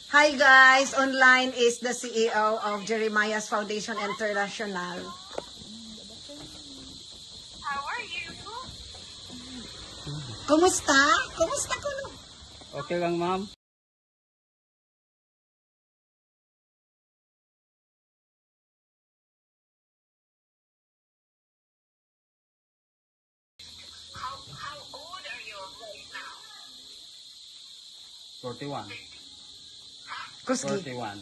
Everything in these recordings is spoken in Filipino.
Hi guys, online is the CEO of Jeremiah's Foundation International. How are you? Kumusta? Kumusta ko? Okay lang, ma'am. How old are you right now? 41. Kusgi. 41. 41.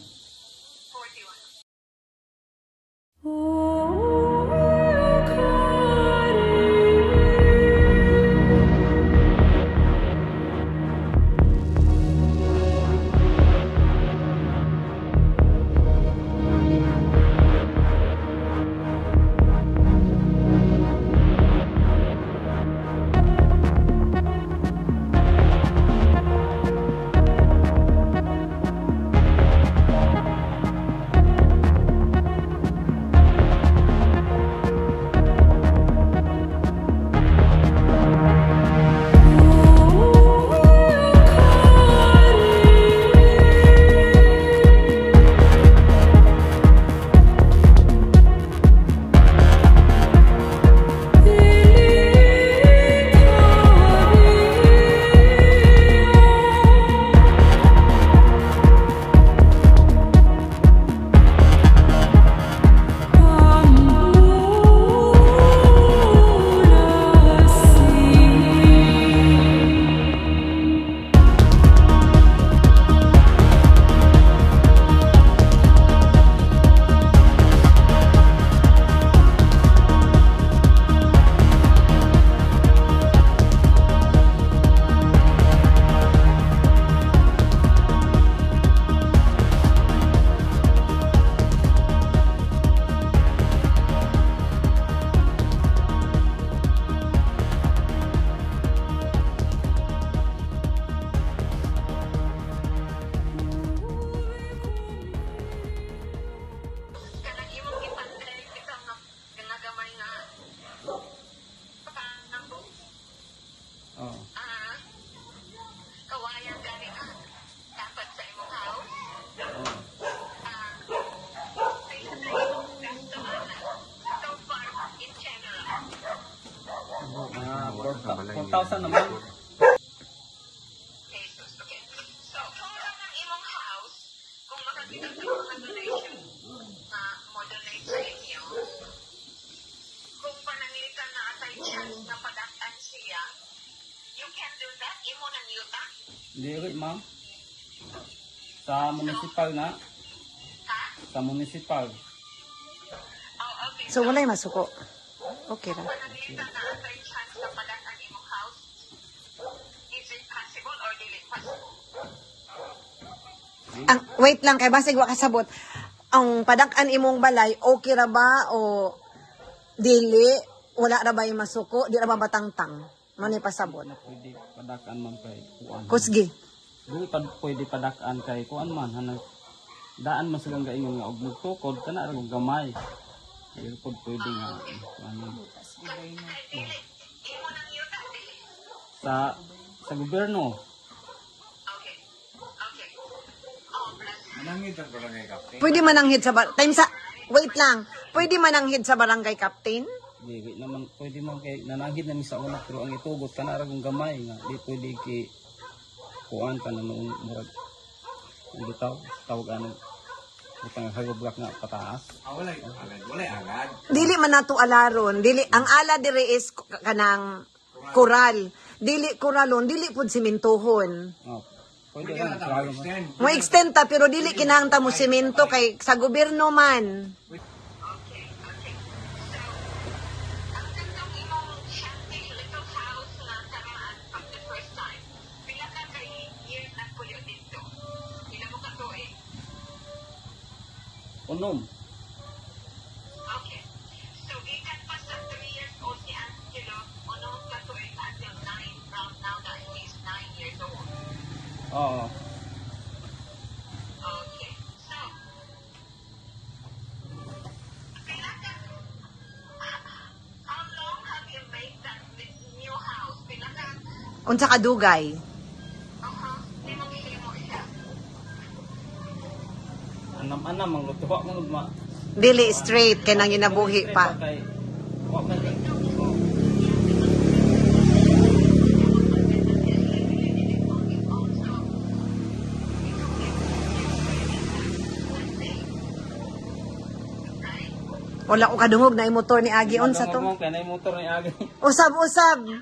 Oh. Kawayan gani ka. Dapat sa imong house. Oh. So far, in general. 4,000 naman. Pesos, okay. So, kung lang ang imong house, kung makakita ka ng donation na mo-donate sa inyo, kung pananglitan na atay chance na padakan siya, you can do that. Imo ng yuta. Hindi rin, ma'am. Sa municipal na. Ha? Sa municipal. Oh, okay. So wala yung masuko. Okay lang. Pananglitan na atay chance na padakan imong house, is it possible or dili possible? Wait lang kay basig wa kasabot. Ang padak-an imong balay okay ra ba o dili? Wala ra ba yung masuko? Di ra ba batangtang? Mani pasabot. Pwede padakan man kay kuan. Kusgi. Pwede padakan kay kuan man. Daan man silang gaingon nga og mugtukod kana ra og gamay. Dili pod pwede nga ano. Imo ng yuta, dili. Sa gobyerno. Okay. Okay. Oh, bless. Manangit ang barangay captain. Pwede mananghid sa wait lang. Pwede mananghid sa barangay captain? Di naman pwede man kay nananghid na mi sa una pero ang itugot kana ra og gamay nga di pwede ki kuan ka na noong murag. Ang bitaw tawag ano. Butang hagoblak nga pataas. Wala agad. Dili man nato alaron. Dili ang ala dire is kanang koral. Dili koralon, dili pud simentohon. Oh. Pwede Pwede lang na trago tayo man. extend. Mo extend ta pero dili kinahanglan mo semento kay sa gobyerno man. Okay. Okay. So, ang gandang imong shanty little house na karaan from the first time, pila ka kay year na puyo dito? Pila mo ka to eh? Unom. Okay. So, ikan pa sa 3 years old si Angelo, unong ka to eh until 9, from now na he's 9 years old. Oo. Okay. So, kailangan, how long have you made that new house? Kailangan, Unsa ka dugay? limang himo siya. anam-anam ang lutuwa mo ma. Dili straight kay nang ginabuhi pa. Kay wa man Wala ko kadungog na motor ni Agi on sa to. Kay na motor ni Agi. Usab-usab. Ang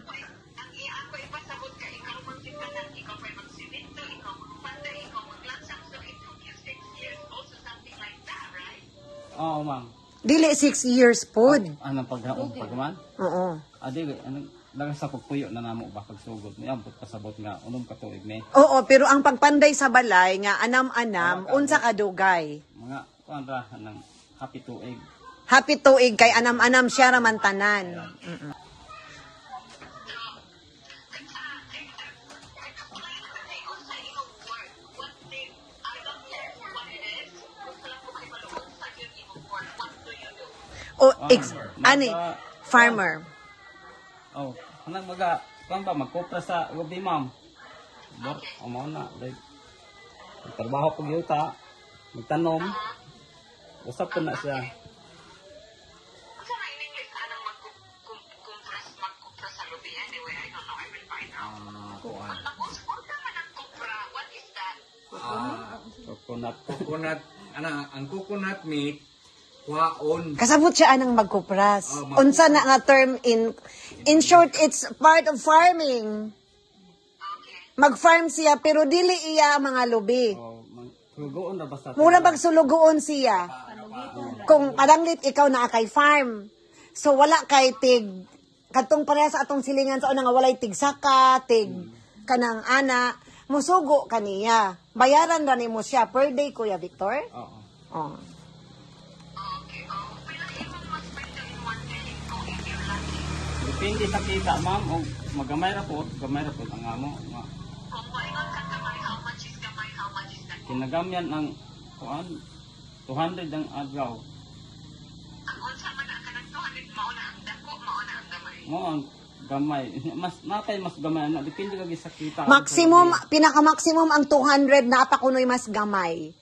ako ipasabot ka, ikaw magtitanan, ikaw pa magsimento, ikaw magpanday, ikaw maglansang. So it took you 6 years, also something like that, right? Oo, ma'am. Dili 6 years pod. Anong pagman? Oo. Adi anong lagas sa pagpuyo na namo ba pagsugod ni ambot pasabot nga unom ka tuig ni. Oo, pero ang pagpanday sa balay nga anam-anam unsa kadugay. Mga kuan ra nang happy tuig. Happy tuig kay anam-anam siya raman tanan. O ani farmer. Oh, kanang maga kuan ba magkopra sa gabi ma'am. Bor, amo na like trabaho pag yuta, magtanom. Usap ko na siya. Sa in English, anong magkupras sa lubi? Anyway, I don't know. I will find out. Kuan. Kung tama ng kupra, what is that? Coconut. Coconut, ang coconut meat, kwaon. Kasabot siya anang magkupras. Oh, Unsa na nga term in short it's part of farming. Okay. Mag-farm siya pero dili iya mga lubi. Oh, sugoon na basta. Mura bang sulugoon siya? Kung padanglit ikaw na kay farm. So wala kay tig katong pareha sa atong silingan sa una nga walay tig saka, tig kanang ana, musugo kaniya. Bayaran ra nimo siya per day Kuya Victor? Oo. Oh. Okay. Pila imong mas spend in one day kung if you're lucky? Depende sa kita ma'am o magamay ra po ang amo. Kung maingon ka gamay, how much is gamay, how much is that? Kinagamyan ang kuan 200 ang adlaw. Ang unsa man ang kanang 200 mao na ang dako, mao na ang gamay. Mo ang gamay. Mas napay mas gamay na depende kag sa kita. Maximum pinaka-maximum ang 200 na pa kunoy mas gamay.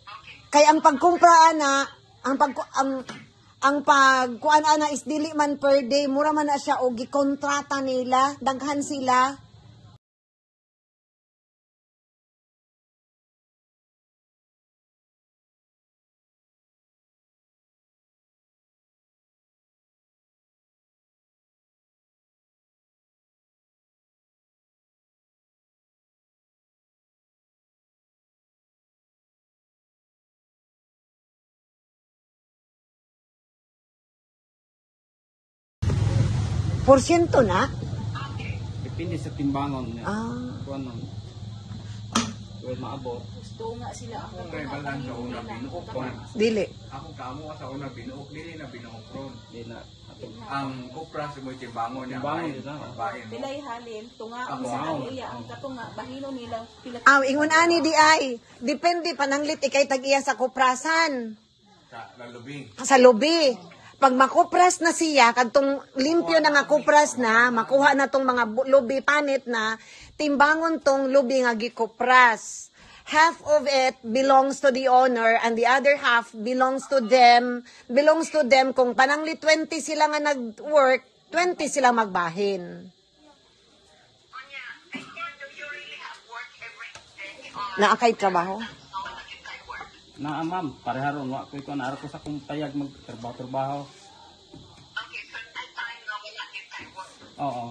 Okay. Kay ang pagkumpra ana, ang pagkuan ana is dili man per day, mura man na siya og gikontrata nila, daghan sila. Porsyento na? Depende sa timbangon niya. Ah. Kuan nun. Well, maabot. Kung kay balan sa una binuok ko. Dili. Ako kamo sa una binuok dili na binuok ron. Di na atong Ang kupra sa mo timbangon niya. Timbangon din na. Bahin mo. Pilay halin, tunga Ako, ang sa wow. iya, ang katunga, bahino nilang pila. Aw, ingon ani di ay. Depende pananglit ikay tag-iya sa kuprasan. Sa lalubing. Sa lubi. Pag makupras na siya, kadtong limpyo na nga kupras na, makuha na tong mga lubi panit na, timbangon tong lubi nga gikupras. Half of it belongs to the owner and the other half belongs to them. Belongs to them kung pananglit 20 sila nga nag-work, 20 sila magbahin. Onya, and do you really have work every day or Naakay trabaho. no, you can work? na ma'am, pareharon wa ko na ara ko sa kung payag magtrabaho. Okay, so that time no, wala you can work. Oo.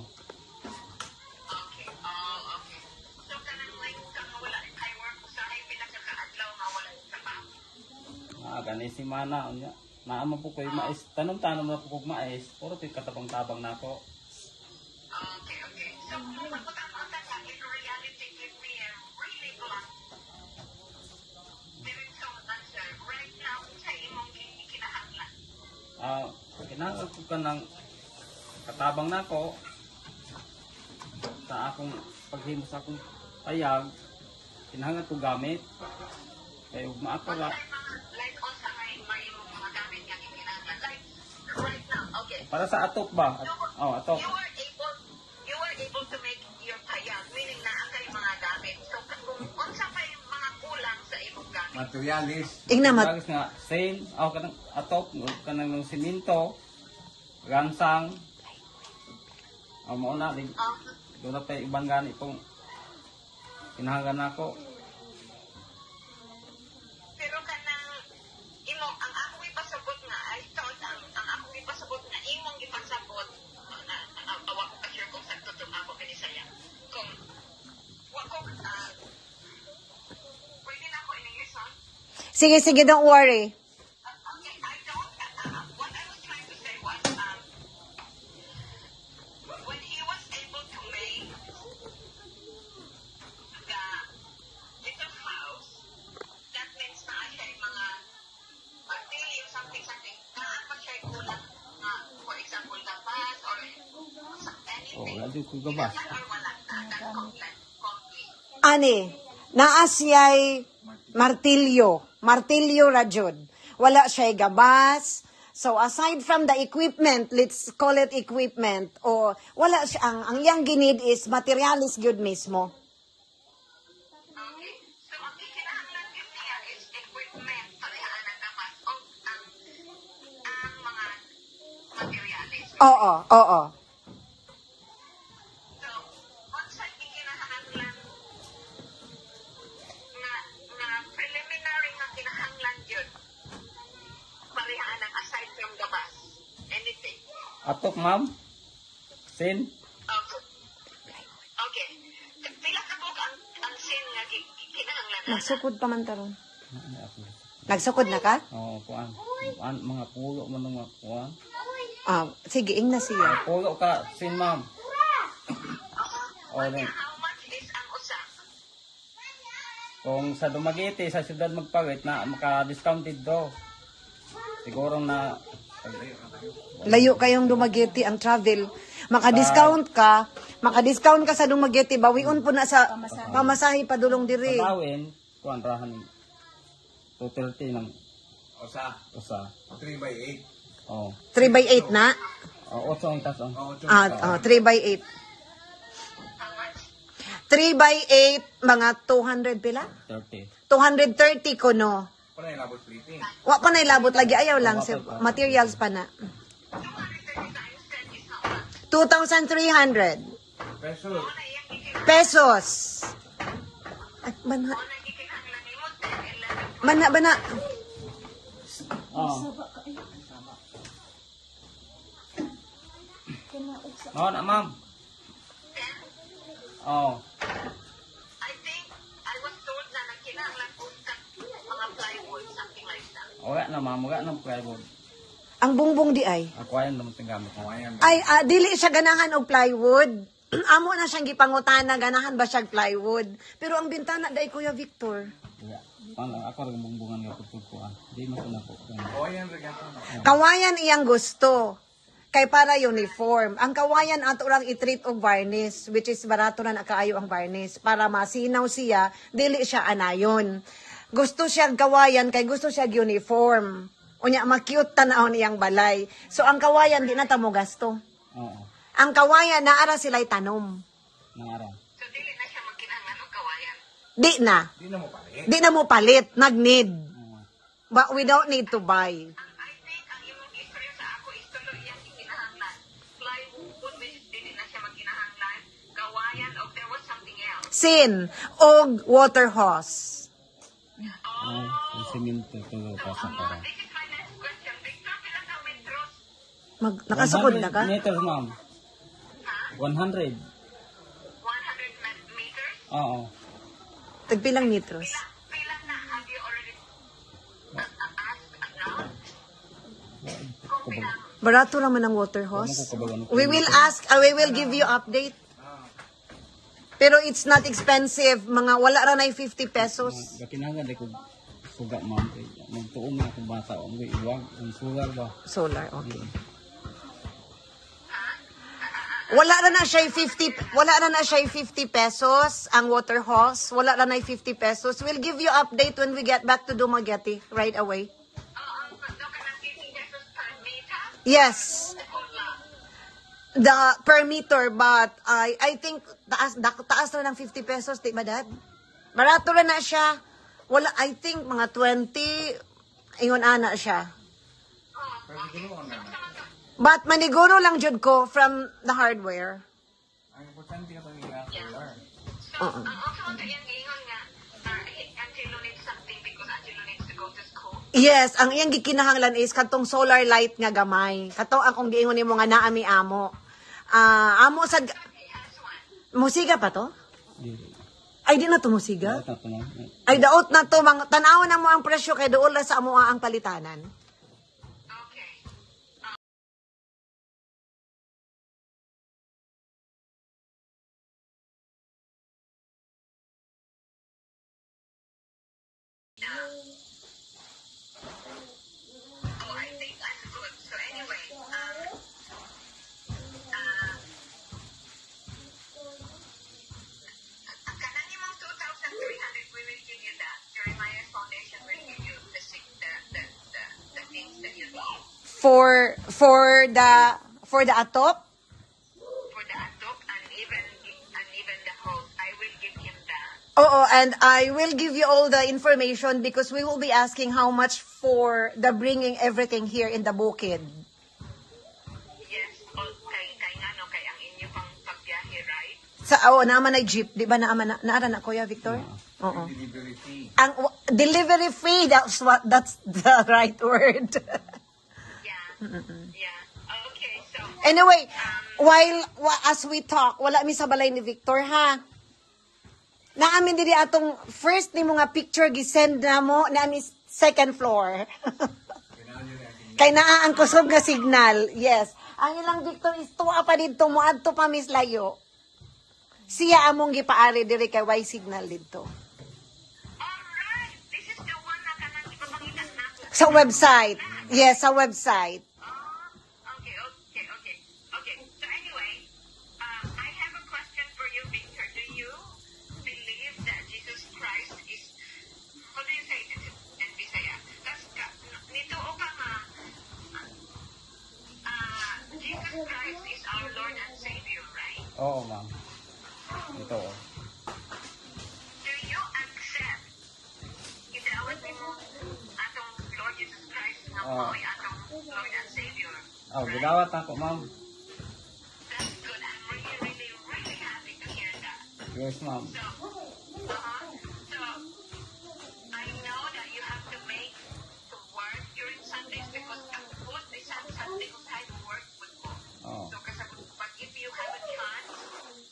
Okay, okay. So kanang like kang wala kay work usahay pinakakaadlaw nga wala yung trabaho. Gani si mana unya. Naamo po koy mais. Tanom-tanom na po kog mais. Puro kay katabang-tabang nako. Okay, okay. So kung magpatama ka in reality, give me a really blunt answer. Right now, sa imong kinahanglan. Kinahanglan ko ka ng katabang nako sa akong paghimo sa akong payag. Kinahanglan ko gamit. Kay ug maako ra. Like also may mga gamit nga kinahanglan. Like right now, okay. Para sa atok ba? Atok. You were able to make your payag, meaning na ang kay mga gamit. So kung unsa pa yung mga kulang sa imong gamit, Materialis. Ingna Lagis nga, same, ako kanang atop, kanang ng siminto, gansang, mo na, doon na tayo ibang gani itong kinahagan ako. Pero kanang imo ang ako ipasabot nga ay thought ang ako ipasabot nga imong ipasabot awa ko pa sure kung sakto tong ako kanisaya. Kung wa ko pwede na ako in English song. Sige, sige, don't worry. Okay, I don't what I was trying to say was when he was able to make the little house, that means na siya yung mga martilyo, something, naan pa siya yung kulang, for example, lapas or anything. Lagi ko gabas. Ilan or wala na, that's complete. Ani, naa siya'y martilyo rajud. Wala siya'y gabas. So aside from the equipment, let's call it equipment, o wala siya, ang iyang ginid is materialis gyud mismo. Okay, so ang kinahanglan yun niya is equipment, parehas ng dapat, o ang mga materialis. Oo. So, once ay ikinahanglan na preliminary nga kinahanglan yun, parehas ng aside from the bus, anything. Atop, ma'am, sin, Okay. Pila ka po ang sin nga kinahanglan na? Nagsukod pa man taron. Nagsukod na ka? Oo, kuan. Mga pulo man mga kuan. Sige, ingna siya. Pulo ka, sin, ma'am. O, then, How much is ang usa? kung sa Dumaguete, sa siyudad magpawit, na maka-discounted do. Siguro na, Layo kayong Dumaguete ang travel. Maka-discount ka sa Dumaguete, bawiun po na sa pamasahe padulong diri. pagawin, kuan, rahan, 230 ng Osa. usa. 3x8. O, 3x8 na? 8 ang taas, Oh, 3x8. How much? 3x8, mga 200 pila? 30. 230 ko no. Para yung labot plating. Wa pa na ilabot lagi, ayaw lang sa materials pa na. 230 times 10 is how much? 2,300 Peso. Ano yung ikinahanglan? pesos. Ay, bana, Ano yung ikinahanglan ni mo? 10, 11. bana. Oo. Oo na, ma'am. Oo. I think I was told na nagkinahanglan po sa mga plywood, something like that. Wala na, ma'am. Wala na plywood. Ang bungbong di ay. Ako ayan naman ang gamit. Kawayan. Ay, dili siya ganahan og plywood. Amo na siyang gipangutana, ganahan ba siya plywood. Pero ang bintana day Kuya Victor. Wala. Paano ako rin bumbungan nga pagtukuan. Di mo ko na po. Kawayan rin yan. Kawayan iyang gusto. Kay para uniform. Ang kawayan ato lang i-treat og varnish, which is barato na nakaayo ang varnish para masinaw siya, dili siya anayon. Gusto siya kawayan kay gusto siya uniform. Unya ma-cute tanawon iyang balay. So ang kawayan di na ta mo gasto. Oo. Ang kawayan naara sila'y tanom. Nangara. So, dili na siya magkinahanglan o kawayan. Di na. Di na mo palit. Di na mo palit, nag-need. Oo. But we don't need to buy. I think ang imong istorya sa ako is tuloy iyang ikinahanglan. Plywood, which dili na siya magkinahanglan. Kawayan, o there was something else. Sin og water hose. Ang siminto tulo pa sa para. This is my next question. Victor, pila ka metros? Nakasukod na ka? 100 meters, ma'am. 100. 100 meters? Oo. Tagpilang metros. Pila na have you already asked now? Kung pila. Barato naman ang water hose. We will give you update. Pero it's not expensive. Mga wala ra na 50 pesos. Gakinanga de ko suga, ma'am. Magtuon na akong bata. Ang iwag. Ang sugar ba? Solar, okay. Wala na siya 50 pesos ang water hose. Wala na 50 pesos. We'll give you update when we get back to Dumaguete right away. No, kanang 50 pesos per meter? Yes. Wala. The per meter, but I think taas na ng 50 pesos, di ba, Dad? Barato na siya. Wala, I think mga 20, ingon ana siya. Pero siguro na. But maniguro lang jud ko from the hardware. Ang importante ka pang solar. So, ang also kayang ingon nga, Angelo needs something because Angelo needs to go to school. Yes, ang iyang gikinahanglan is katong solar light nga gamay. Kato akong giingon nimo nga naami amo. Amo sa He has one. musiga pa to? Di. Ay di na to musiga. Dapat na. Ay daot na to mga tan-awon na mo ang presyo kay duol na sa amo ang palitanan. Okay. Oh, I think that's good. So anyway, kanang imong 2,300, we will give you that. Jeremiah Foundation will give you the things that you need For the atop. for the adopt and even the host. I will give him that. Oo, and I will give you all the information because we will be asking how much for the bringing everything here in the bukid. Yes, kay ngano kay ang inyo pang pagbiyahe, right? Naman na jeep, di ba naara na Kuya Victor? Oo. Delivery fee. Ang delivery fee, that's the right word. Yeah. Yeah. Okay, so Anyway, as we talk, wala mi sa balay ni Victor ha. Naamin diri atong first ni mga picture gisend na mo na mi second floor. Kay naa ang kusog nga signal. Yes. Ang ilang Victor is tuwa pa dito mo adto pa mis layo. Siya among gipaari diri kay way signal dito. alright, this is the one na kanang ipapangitan na. Sa website. Yes, sa website. Okay. So anyway, I have a question for you, Victor. Do you believe that Jesus Christ is, how do you say it in Bisaya? Nito o ka nga, Jesus Christ is our Lord and Savior, right? Oo, ma'am. Ito. Do you accept idawat mo atong Lord Jesus Christ nga mo'y atong Lord and Savior? Oh, gidawat ako, ma'am. That's good. I'm really happy to hear that. Yes, ma'am. So, so I know that you have to make to work during Sundays because kapag may Sunday kung tayo work with mo. Oo. So, but if you have a chance,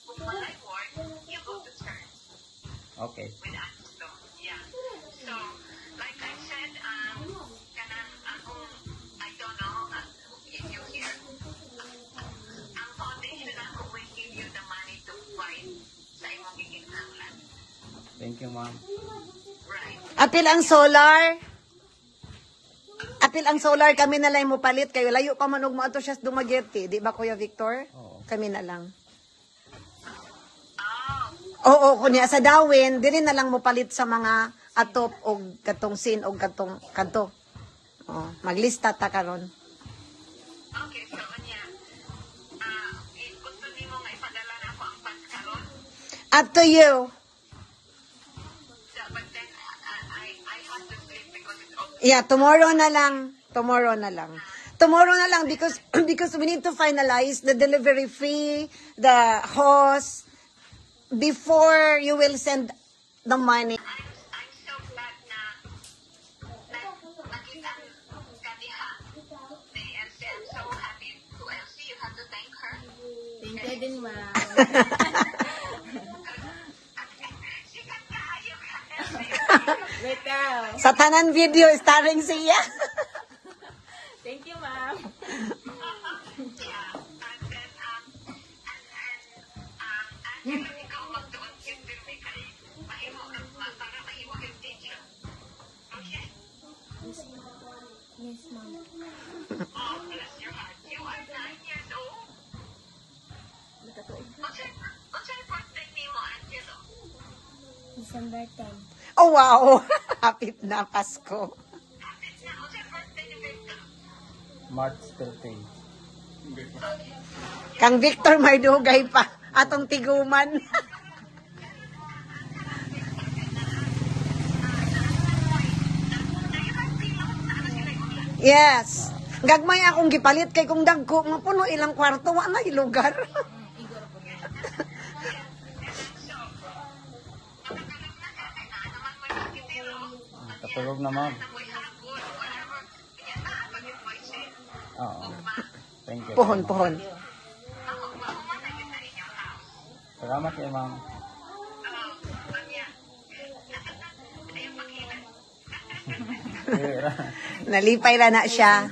kung malay work, you go to church Okay. with us. So, yeah. So, like I said, kanang akong, I don't know if you hear, ang foundation ako will give you the money to fight sa imong gikinahanglan. Thank you, ma'am. Right. Apil ang solar. Apil ang solar kami na lang mo palit kayo. Layo pa man og mo ato siya sa Dumaguete, di ba Kuya Victor? Oo. Kami na lang. Oh, Oo, kunya sa Dawin, dili na lang mo palit sa mga atop og katong sin og katong kanto. Oh, maglista ta karon. okay. So, anya, gusto nimo nga ipadala na ako ang funds karon? Up to you. So, but then, I have to sleep because it's open. Yeah, tomorrow na lang. Tomorrow na lang. Tomorrow na lang because we need to finalize the delivery fee, the host before you will send the money. I'm so glad na nakita ka diha ni Elsie. I'm so happy to Elsie. You have to thank her. Thank you din, ma'am. Sikat ka, ayaw ka, Elsie. Wait daw. Sa tanan video starring siya. Thank you, ma'am. Yeah. And then, Angelo, ikaw magtuon yung pirmi kay mahimo para mahimo yung teacher. Okay? Yes, ma'am. Oh, bless your heart. You are 9 years old. What's your birthday name, Angelo? December 10. Oh wow. Hapit na Pasko. What's your birthday ni Victor? March 13. Kang Victor may dugay pa atong tiguman. Yes. Gagmay akong gipalit kay kung dagko mapuno ilang kwarto wa na lugar. Katulog na, ma'am. Oo. Thank you. Pohon. Salamat kayo, ma'am. Nalipay ra na siya.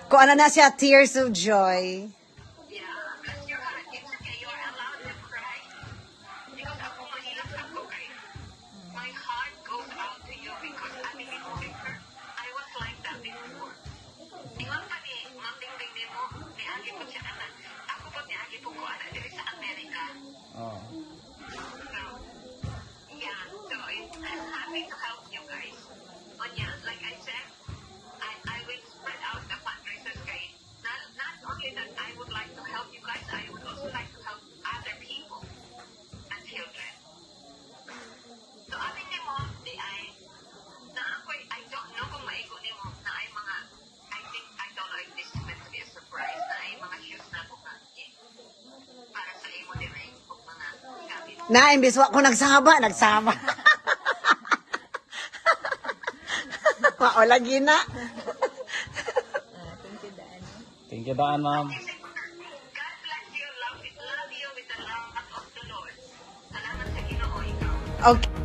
Kung ano na siya, tears of joy. My heart goes out to you because I believe Victor, I was like that before. Ingon pa ni Mambing ni mo, ni Agi po siya anak. Ako po ni Agi po ko anak diri sa Amerika. Oo. So, yeah, so I'm happy to help you guys. But yeah, like I said, I will spread out the fundraisers guys. Not only that I would like to help you guys, I would also like to help other people and children. So, amin ni mo, I don't know kung maigo ni mo na ay mga, I don't know if this is meant to be a surprise, na ay mga shoes na bukas. Para sa imo ni Ray, kung mga gamit. Na, imbis wa ko nagsaba. Maolagi na. Thank you, Daan, ma'am. God bless you, love you with the love of the Lord. Salamat sa Ginoo ikaw. Okay.